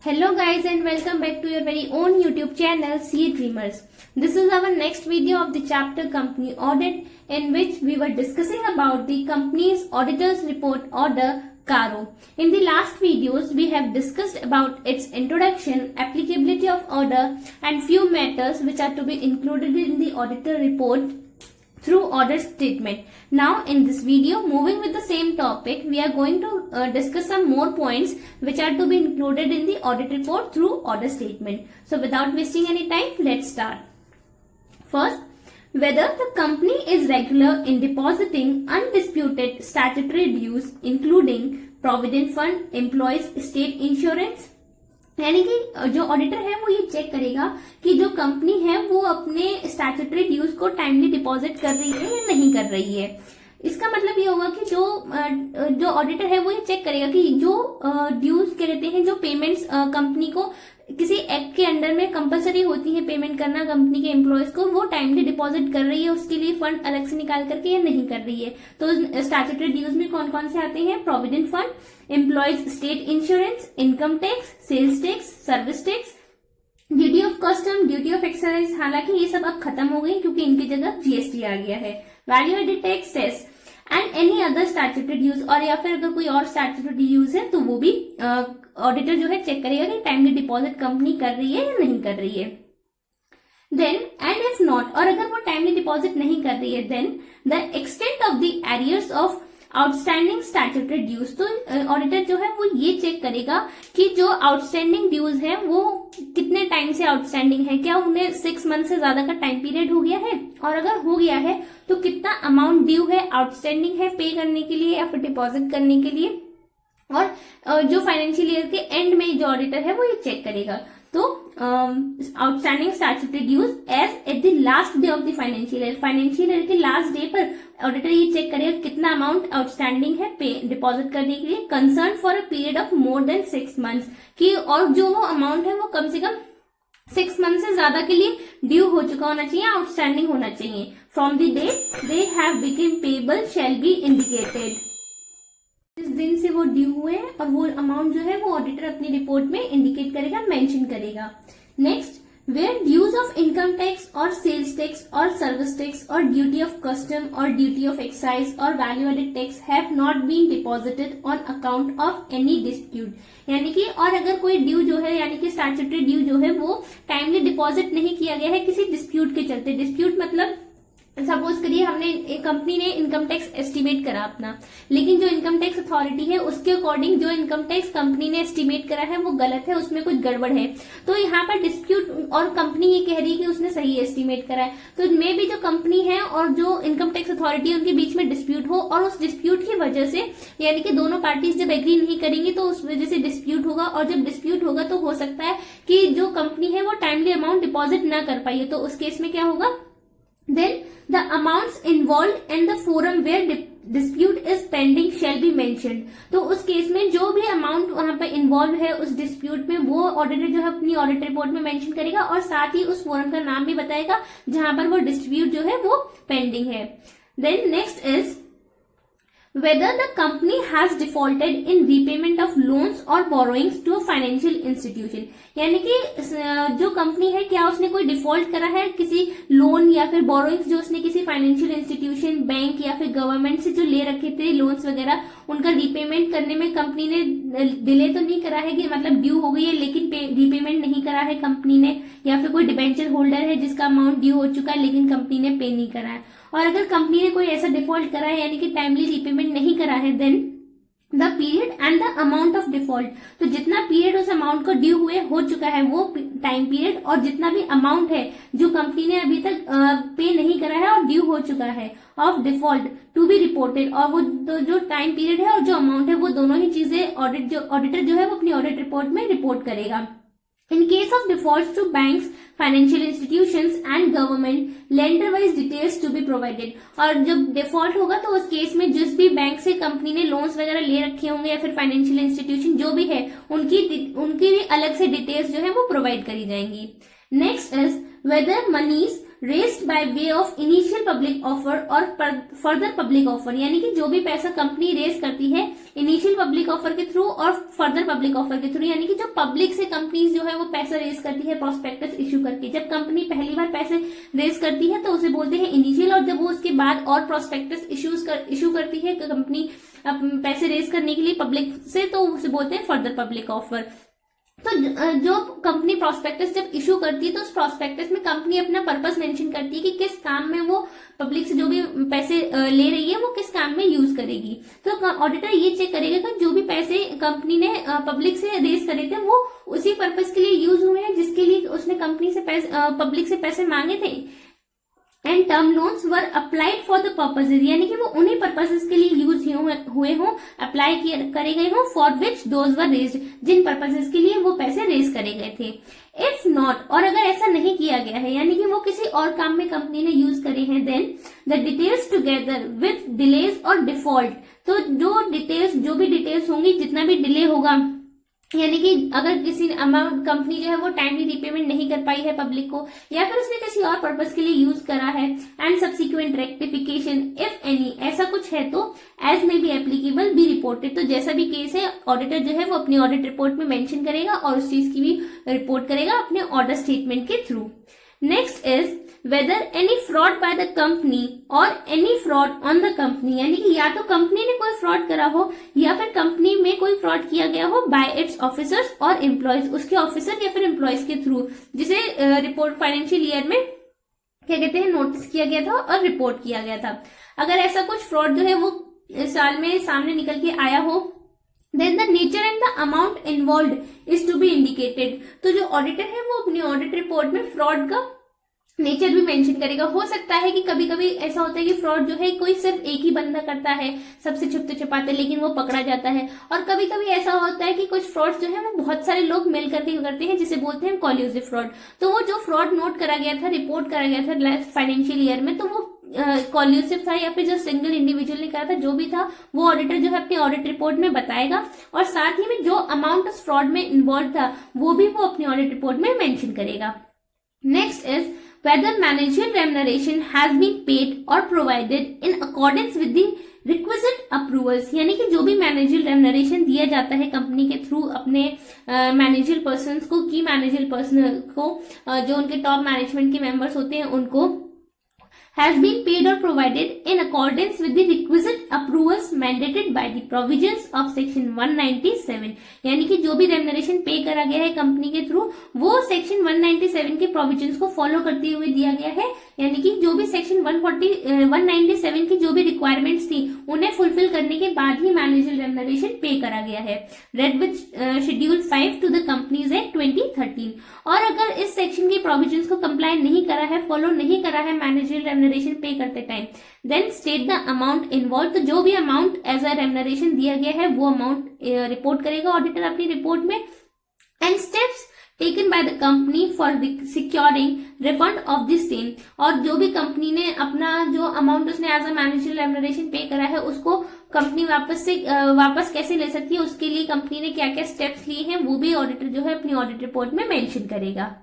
Hello guys and welcome back to your very own YouTube channel CA Dreamers. This is our next video of the chapter Company Audit, in which we were discussing about the company's auditor's report order CARO. In the last videos we have discussed about its introduction, applicability of order and few matters which are to be included in the auditor report through order statement. Now in this video, moving with the same topic, we are going to discuss some more points which are to be included in the audit report through order statement. So without wasting any time, let's start. First, whether the company is regular in depositing undisputed statutory dues including provident fund, employees state insurance. यानी कि जो auditor है वो ये check करेगा कि जो company है वो अपने स्टैट्यूटरी ड्यूज को टाइमली डिपॉजिट कर रही है या नहीं कर रही है। इसका मतलब ये होगा कि जो ऑडिटर है वो ये चेक करेगा कि जो ड्यूज कहते हैं, जो पेमेंट्स कंपनी को किसी एक्ट के अंडर में कंपलसरी होती है पेमेंट करना कंपनी के एम्प्लॉयज को, वो टाइमली डिपॉजिट कर रही है, उसके लिए फंड अलग से निकाल करके या नहीं कर रही है। तो स्टैट्यूटरी ड्यूज में कौन कौन से आते हैं? Provident fund, employees state insurance, income tax, sales tax, service tax, duty of custom, duty of excise. हालांकि ये सब अब खत्म हो गई क्योंकि इनकी जगह जीएसटी आ गया है। Value added tax, cess and any other statutory dues, और या फिर अगर कोई और स्टैट्यूटरी ड्यूज है तो वो भी ऑडिटर जो है चेक करेगा कि टाइमली डिपॉजिट कंपनी कर रही है या नहीं कर रही है। देन एंड इफ नॉट, और अगर वो टाइमली डिपॉजिट नहीं कर रही है, then the extent of the arrears of outstanding statutory dues. तो ऑडिटर जो है वो ये चेक करेगा कि जो आउटस्टैंडिंग ड्यूज है वो कितने टाइम से आउटस्टैंडिंग है, क्या उन्हें 6 मंथ से ज्यादा का टाइम पीरियड हो गया है, और अगर हो गया है तो कितना अमाउंट ड्यू है, आउटस्टैंडिंग है पे करने के लिए या फिर डिपॉजिट करने के लिए। और जो फाइनेंशियल ईयर के एंड में जो ऑडिटर है वो ये चेक करेगा। तो outstanding statutory dues as at the last day of the financial year के लास्ट डे पर ऑडिटर ये चेक करेगा कितना अमाउंट आउटस्टैंडिंग है पे डिपॉजिट करने के लिए, concern for a period of more than 6 months की, और जो वो अमाउंट है वो कम से कम 6 मंथ से ज्यादा के लिए ड्यू हो चुका होना चाहिए, आउटस्टैंडिंग होना चाहिए। From the date they have become payable shall be indicated. जिस दिन से वो ड्यू हुए हैं और वो अमाउंट जो है वो ऑडिटर अपनी रिपोर्ट में इंडिकेट करेगा, मेंशन करेगा। Next, where dues of income tax और सेल्स टैक्स और सर्विस टैक्स और ड्यूटी ऑफ कस्टम और ड्यूटी ऑफ एक्साइज और value added tax have not been deposited on account of any dispute. यानी कि और अगर कोई ड्यू जो है यानी कि स्टैट्यूटरी ड्यू जो है वो टाइमली डिपॉजिट नहीं किया गया है किसी डिस्प्यूट के चलते। डिस्प्यूट मतलब सपोज करिए हमने कंपनी ने इनकम टैक्स एस्टिमेट करा अपना, लेकिन जो इनकम टैक्स अथॉरिटी है उसके अकॉर्डिंग जो इनकम टैक्स कंपनी ने एस्टिमेट करा है वो गलत है, उसमें कुछ गड़बड़ है। तो यहाँ पर डिस्प्यूट, और कंपनी ये कह रही है कि उसने सही एस्टिमेट करा है, तो मे भी जो कंपनी है और जो इनकम टैक्स अथॉरिटी है उनके बीच में डिस्प्यूट हो, और उस डिस्प्यूट की वजह से यानी कि दोनों पार्टीज जब एग्री नहीं करेंगी तो उस वजह से डिस्प्यूट होगा, और जब डिस्प्यूट होगा तो हो सकता है कि जो कंपनी है वो टाइमली अमाउंट डिपॉजिट ना कर पाई, तो उस केस में क्या होगा? Then the amounts involved and the forum where dispute is pending shall be mentioned। तो उस केस में जो भी अमाउंट वहां पर इन्वॉल्व है उस डिस्प्यूट में वो ऑडिटर जो है अपनी ऑडिट रिपोर्ट में मेंशन करेगा, और साथ ही उस फोरम का नाम भी बताएगा जहां पर वो डिस्प्यूट जो है वो पेंडिंग है। Then next is whether the company has defaulted in repayment of loans or borrowings to a financial institution। यानी कि जो कंपनी है क्या उसने कोई डिफॉल्ट करा है किसी लोन या फिर बोरोइंग्स जो उसने किसी फाइनेंशियल इंस्टीट्यूशन, बैंक या फिर गवर्नमेंट से जो ले रखे थे लोन्स वगैरह, उनका रीपेमेंट करने में कंपनी ने डिले तो नहीं करा है कि मतलब ड्यू हो गई है लेकिन रीपेमेंट नहीं करा है कंपनी ने, या फिर कोई डिबेंचर होल्डर है जिसका अमाउंट ड्यू हो चुका है लेकिन कंपनी ने पे नहीं करा है। और अगर कंपनी ने कोई ऐसा डिफॉल्ट करा है यानी कि टाइमली रीपेमेंट नहीं करा है, then the period and the amount of default. तो जितना पीरियड उस अमाउंट को ड्यू हुए हो चुका है वो टाइम पीरियड, और जितना भी अमाउंट है जो कंपनी ने अभी तक पे नहीं करा है और ड्यू हो चुका है of default to be reported, और वो तो जो टाइम पीरियड है और जो अमाउंट है वो दोनों ही चीजें ऑडिटर जो है वो अपनी ऑडिट रिपोर्ट में रिपोर्ट करेगा। In case of defaults to banks, financial institutions and government, lender-wise details to be provided। और जब डिफॉल्ट होगा तो उस केस में जिस भी बैंक से कंपनी ने लोन्स वगैरह ले रखे होंगे या फिर फाइनेंशियल इंस्टीट्यूशन जो भी है उनकी भी अलग से डिटेल्स जो है वो प्रोवाइड करी जाएंगी। Next is whether monies raised by way of initial public offer और फर्दर पब्लिक ऑफर, यानी कि जो भी पैसा कंपनी रेज करती है इनिशियल पब्लिक ऑफर के थ्रू और फर्दर पब्लिक ऑफर के थ्रू, यानी कि जो पब्लिक से कंपनी जो है वो पैसा रेज करती है प्रोस्पेक्टस इश्यू करके। जब कंपनी पहली बार पैसे रेज करती है तो उसे बोलते हैं इनिशियल, और जब वो उसके बाद और प्रोस्पेक्टस इश्यू करती है कंपनी पैसे रेज करने के लिए पब्लिक से, तो उसे बोलते हैं फर्दर पब्लिक ऑफर। तो जो कंपनी प्रोस्पेक्टस जब इशू करती है तो उस प्रोस्पेक्टस में कंपनी अपना पर्पस मेंशन करती है कि किस काम में वो पब्लिक से जो भी पैसे ले रही है वो किस काम में यूज करेगी। तो ऑडिटर ये चेक करेगा कि जो भी पैसे कंपनी ने पब्लिक से रेज करे थे वो उसी पर्पस के लिए यूज हुए हैं जिसके लिए उसने कंपनी से पब्लिक से पैसे मांगे थे। And term loans were applied for the purposes, यानी कि वो उन्हीं पर्पसेज के लिए यूज हुए हों, अप्लाई करे गए हों, for which those were raised, जिन पर्पसेज के लिए वो पैसे रेज करे गए थे। इफ नॉट, और अगर ऐसा नहीं किया गया है यानी कि वो किसी और काम में कंपनी ने यूज करे हैं, then the details together with delays और डिफॉल्ट, तो जो भी डिटेल्स होंगी, जितना भी डिले होगा, यानी कि अगर किसी अमाउंट कंपनी जो है वो टाइमली रिपेमेंट नहीं कर पाई है पब्लिक को, या फिर उसने किसी और पर्पस के लिए यूज करा है, and subsequent rectification if any, ऐसा कुछ है तो as may be applicable be reported, तो जैसा भी केस है ऑडिटर जो है वो अपनी ऑडिट रिपोर्ट में मेंशन करेगा और उस चीज की भी रिपोर्ट करेगा अपने ऑर्डर स्टेटमेंट के through. Next is whether any fraud by the company और any fraud on the company, यानी कि या तो कंपनी ने कोई फ्रॉड करा हो या फिर कंपनी में कोई फ्रॉड किया गया हो बाय इट्स ऑफिसर्स और एम्प्लॉयज, उसके ऑफिसर या फिर एम्प्लॉयज के थ्रू, जिसे रिपोर्ट फाइनेंशियल ईयर में क्या कहते हैं नोटिस किया गया था और रिपोर्ट किया गया था। अगर ऐसा कुछ फ्रॉड जो है वो साल में सामने निकल के आया हो, then the nature and the amount involved is to be indicated, तो जो ऑडिटर है वो अपनी ऑडिट रिपोर्ट में फ्रॉड का नेचर भी मेंशन करेगा। हो सकता है कि कभी कभी ऐसा होता है कि फ्रॉड जो है कोई सिर्फ एक ही बंदा करता है, सबसे छुपते छुपाते, लेकिन वो पकड़ा जाता है, और कभी कभी ऐसा होता है कि कुछ फ्रॉड जो है वो बहुत सारे लोग मिल करके करते हैं, जिसे बोलते हैं कॉल्यूसिव फ्रॉड। तो वो जो फ्रॉड नोट करा गया था, रिपोर्ट करा गया था लास्ट फाइनेंशियल ईयर में, तो वो कॉल्यूसिव था या फिर जो सिंगल इंडिविजुअल ने करा था, जो भी था वो ऑडिटर जो है अपनी ऑडिट रिपोर्ट में बताएगा, और साथ ही में जो अमाउंट उस फ्रॉड में इन्वॉल्व था वो भी वो अपनी ऑडिट रिपोर्ट में मेंशन करेगा। Next is whether managerial remuneration has been paid or provided in accordance with the requisite approvals, यानी कि जो भी मैनेजरियल रेमुनरेशन दिया जाता है कंपनी के थ्रू अपने मैनेजरियल पर्सन्स को, की मैनेजरियल पर्सन को, जो उनके टॉप मैनेजमेंट के मेंबर्स होते हैं उनको, has been paid or provided in accordance with the requisite approvals mandated by the provisions of section 197, यानी कि जो भी रेमुनरेशन पे करा गया है कंपनी के थ्रू वो सेक्शन 197 के प्रोविजंस को फॉलो करते हुए दिया गया है, यानी कि जो भी सेक्शन 197 की जो भी रिक्वायरमेंट्स थी उन्हें फुलफिल करने के बाद ही मैनेजरियल रेमुनरेशन पे करा गया है, read with schedule 5 to the Companies Act 2013। और अगर इस सेक्शन के प्रोविजंस को कंप्लाई नहीं करा है, फॉलो नहीं करा है मैनेजरियल रेमुनरेशन पे करते time, then state the amount involve, तो जो भी अमाउंट एज अ रेमुनरेशन दिया गया है वो अमाउंट रिपोर्ट करेगा ऑडिटर अपनी रिपोर्ट में, and steps taken by the company for securing refund of this same, और जो भी कंपनी ने अपना जो अमाउंट उसने एज अ मैनेजरियल रेमुनरेशन पे करा है उसको कंपनी वापस कैसे ले सकती है, उसके लिए कंपनी ने क्या क्या स्टेप्स लिए हैं वो भी ऑडिटर जो है अपनी ऑडिट रिपोर्ट में मेंशन करेगा।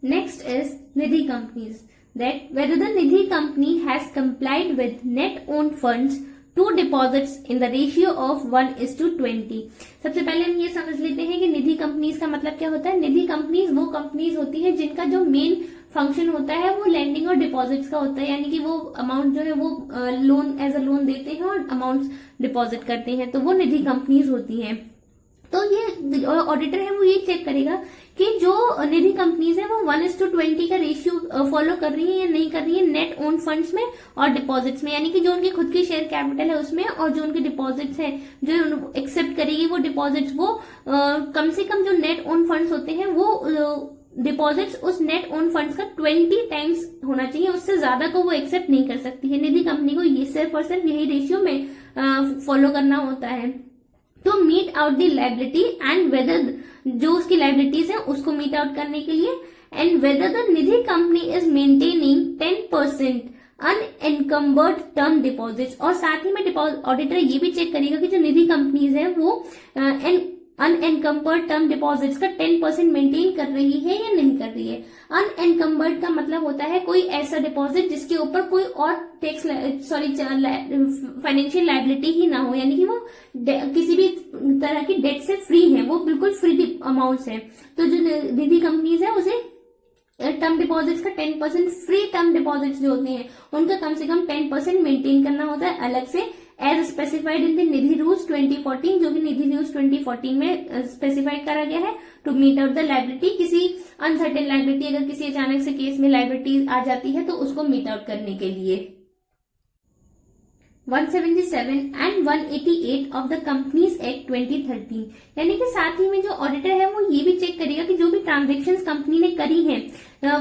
Next is Nidhi companies, that whether the Nidhi company has complied with net owned funds to deposits in the ratio of 1:20। सबसे पहले हम ये समझ लेते हैं कि निधि कंपनीज का मतलब क्या होता है। निधि कंपनीज वो कंपनीज होती है जिनका जो मेन फंक्शन होता है वो लैंडिंग और डिपॉजिट्स का होता है, यानी कि वो अमाउंट जो है वो लोन एज अ लोन देते हैं और अमाउंट डिपॉजिट करते हैं, तो वो निधि कंपनीज होती हैं। तो ये ऑडिटर है वो ये चेक करेगा कि जो निधि कंपनीज है वो 1:20 का रेशियो फॉलो कर रही है या नहीं कर रही है नेट ओन फंड्स में और डिपॉजिट्स में, यानी कि जो उनकी खुद की शेयर कैपिटल है उसमें और जो उनके डिपॉजिट्स है जो एक्सेप्ट करेगी वो डिपॉजिट्स वो कम से कम जो नेट ओन फंड्स होते हैं वो डिपॉजिट्स उस नेट ओन फंड्स का 20 टाइम्स होना चाहिए, उससे ज्यादा को वो एक्सेप्ट नहीं कर सकती है। निधि कंपनी को ये सिर्फ और सिर्फ यही रेशियो में फॉलो करना होता है to meet out the liability and whether, जो उसकी लायबिलिटीज है उसको मीट आउट करने के लिए, and whether the Nidhi company is maintaining 10% unencumbered term deposits, और साथ ही में ऑडिटर ये भी चेक करेगा कि जो निधि कंपनीज है वो अनएनकम्बर्ड टर्म डिपॉजिट्स का 10% मेंटेन कर रही है या नहीं कर रही है। अनएनकम्बर्ड का मतलब होता है कोई ऐसा डिपॉजिट जिसके ऊपर कोई और टैक्स फाइनेंशियल लायबिलिटी ही ना हो, यानी कि वो किसी भी तरह की डेट से फ्री है, वो बिल्कुल फ्री अमाउंट्स है। तो जो निधि कंपनीज है उसे टर्म डिपॉजिट्स का 10%, फ्री टर्म डिपॉजिट्स जो होते हैं उनका कम से कम 10% मेंटेन करना होता है अलग से, as specified in the Nidhi Rules 2014, जो कि निधि रूल्स 2014 में स्पेसिफाइड करा गया है, to meet out the liability. किसी अनसर्टेन लायबिलिटी, अगर किसी अचानक से केस में लायबिलिटी आ जाती है तो उसको मीट आउट करने के लिए। 177 and 188 of the Companies Act 2013, यानी कि साथ ही में जो ऑडिटर है वो ये भी चेक करेगा कि जो भी ट्रांजेक्शन्स कंपनी ने करी है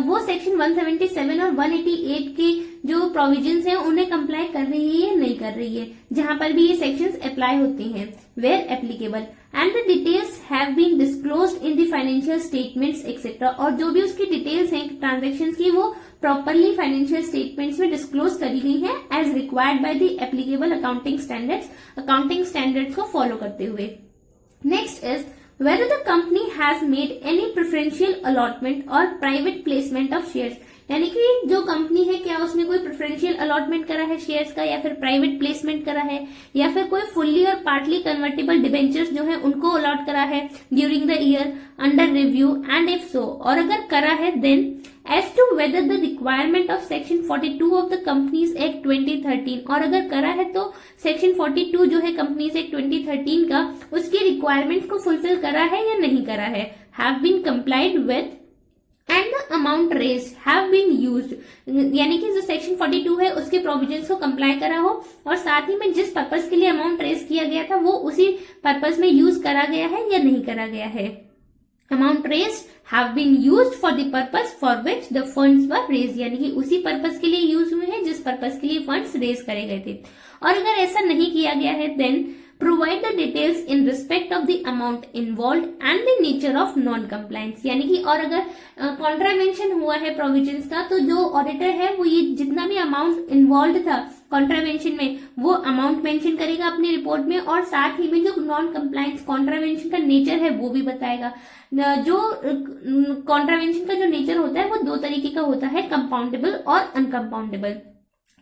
वो सेक्शन 177 और 188 के जो प्रोविजंस हैं उन्हें कंप्लाई कर रही है या नहीं कर रही है, जहां पर भी ये सेक्शंस अप्लाई होते हैं, where applicable, and the details have been disclosed in the financial statements etcetera, और जो भी उसकी डिटेल्स हैं ट्रांजेक्शन्स की वो प्रॉपरली फाइनेंशियल स्टेटमेंट्स में डिस्क्लोज करी गई है as required by the applicable accounting standards को फॉलो करते हुए। Next is whether the company has made any preferential allotment or private placement of shares, यानी कि जो कंपनी है क्या उसने कोई प्रेफरेंशियल अलॉटमेंट करा है शेयर्स का, या फिर प्राइवेट प्लेसमेंट करा है, या फिर कोई फुल्ली और पार्टली कन्वर्टेबल डिबेंचर्स जो है उनको अलॉट करा है during the year under review, and if so, और अगर करा है then as to whether the requirement of section 42 of the Companies Act 2013, और अगर करा है तो सेक्शन 42 जो है कंपनीज एक्ट 2013 का उसकी रिक्वायरमेंट्स को फुलफिल करा है या नहीं करा है, have been complied with and the amount raised have been used, यानी कि जो सेक्शन 42 है उसके प्रोविजंस को कंप्लाई करा हो और साथ ही में जिस पर्पस के लिए अमाउंट रेज किया गया था वो उसी पर्पस में यूज करा गया है या नहीं करा गया है। Amount raised have been used for the purpose for which the funds were raised, यानी कि उसी पर्पस के लिए यूज हुए हैं जिस पर्पस के लिए फंड्स रेज करे गए थे। और अगर ऐसा नहीं किया गया है then provide the details in respect of the amount involved and the nature of non-compliance, यानी कि और अगर कॉन्ट्रावेंशन हुआ है प्रोविजंस का तो जो ऑडिटर है वो ये जितना भी अमाउंट इन्वॉल्व था कॉन्ट्रावेंशन में वो अमाउंट मेंशन करेगा अपनी रिपोर्ट में, और साथ ही में जो नॉन कंप्लायंस कॉन्ट्रावेंशन का नेचर है वो भी बताएगा। जो कॉन्ट्रावेंशन का जो नेचर होता है वो दो तरीके का होता है, कंपाउंडेबल और अनकंपाउंडेबल।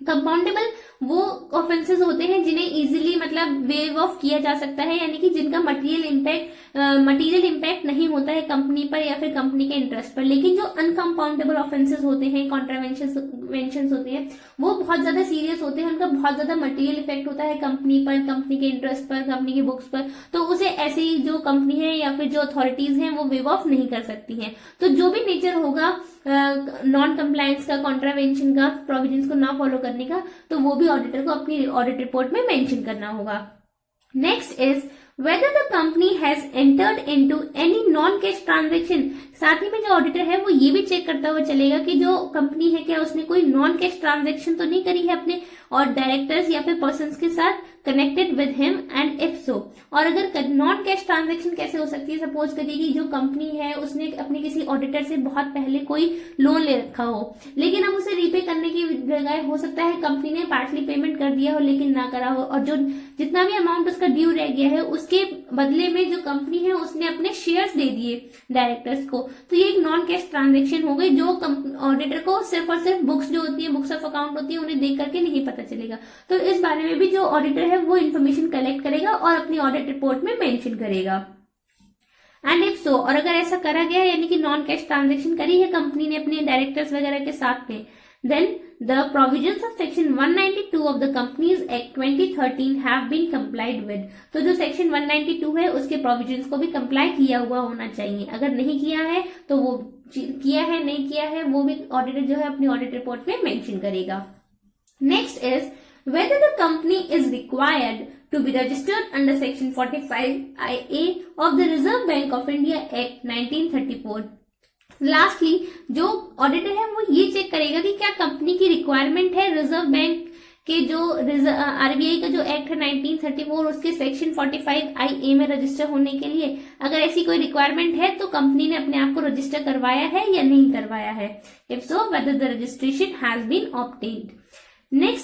कंपाउंडेबल वो ऑफेंसेस होते हैं जिन्हें इजीली मतलब वेव ऑफ किया जा सकता है, यानी कि जिनका मटेरियल इम्पैक्ट नहीं होता है कंपनी पर या फिर कंपनी के इंटरेस्ट पर। लेकिन जो अनकंपाउंडेबल ऑफेंसेस होते हैं, कॉन्ट्रावेंशन होते हैं, वो बहुत ज्यादा सीरियस होते हैं, उनका बहुत ज्यादा मटेरियल इफेक्ट होता है कंपनी पर, कंपनी के इंटरेस्ट पर, कंपनी के बुक्स पर, तो उसे ऐसे ही जो कंपनी है या फिर जो अथॉरिटीज हैं वो वेव ऑफ नहीं कर सकती हैं। तो जो भी नेचर होगा नॉन कंप्लायंस का, कॉन्ट्रावेंशन का, प्रोविजंस को ना फॉलो करने का, तो वो भी ऑडिटर को अपनी ऑडिट रिपोर्ट में मेंशन करना होगा। Next is whether the company has entered into any non-cash transaction, साथ ही में जो ऑडिटर है वो ये भी चेक करता हुआ चलेगा कि जो कंपनी है क्या उसने कोई नॉन कैश ट्रांजैक्शन तो नहीं करी है अपने और डायरेक्टर्स या फिर पर्संस के साथ connected with him, and if so, और अगर नॉन कैश ट्रांजैक्शन कैसे हो सकती है, सपोज करिए कि जो कंपनी है उसने अपने किसी ऑडिटर से बहुत पहले कोई लोन ले रखा हो, लेकिन अब उसे रीपे करने की बजाय हो सकता है कंपनी ने पार्टली पेमेंट कर दिया हो लेकिन ना करा हो, और जो जितना भी अमाउंट उसका ड्यू रह गया है उसके बदले में जो कंपनी है उसने अपने शेयर्स दे दिए डायरेक्टर्स को, तो ये एक नॉन कैश ट्रांजैक्शन हो गई जो ऑडिटर को सिर्फ और सिर्फ बुक्स जो होती है, बुक्स ऑफ अकाउंट होती है, उन्हें देख करके नहीं पता चलेगा। तो इस बारे में भी जो ऑडिटर है वो इन्फॉर्मेशन कलेक्ट करेगा और अपनी ऑडिट रिपोर्ट में मेंशन करेगा। एंड इफ सो, और अगर ऐसा करा गया है यानी कि नॉन कैश ट्रांजैक्शन करी है कंपनी ने अपने डायरेक्टर्स वगैरह के साथ में, then the provisions of section 192 of the Companies Act 2013 have been complied with, तो जो section 192 है उसके provisions को भी comply किया हुआ होना चाहिए। अगर नहीं किया है तो वो किया है नहीं किया है वो भी ऑडिटर जो है अपनी ऑडिट रिपोर्ट में मेंशन करेगा। Next is whether the company is required to be registered under section 45IA of the Reserve Bank of India Act 1934। Lastly जो ऑडिटर है वो ये चेक करेगा कि क्या कंपनी की रिक्वायरमेंट है रिजर्व बैंक के जो आरबीआई का जो एक्ट है 1934 उसके सेक्शन 45IA में रजिस्टर होने के लिए। अगर ऐसी कोई रिक्वायरमेंट है तो कंपनी ने अपने आप को रजिस्टर करवाया है या नहीं करवाया है, if so whether the registration has been obtained. Next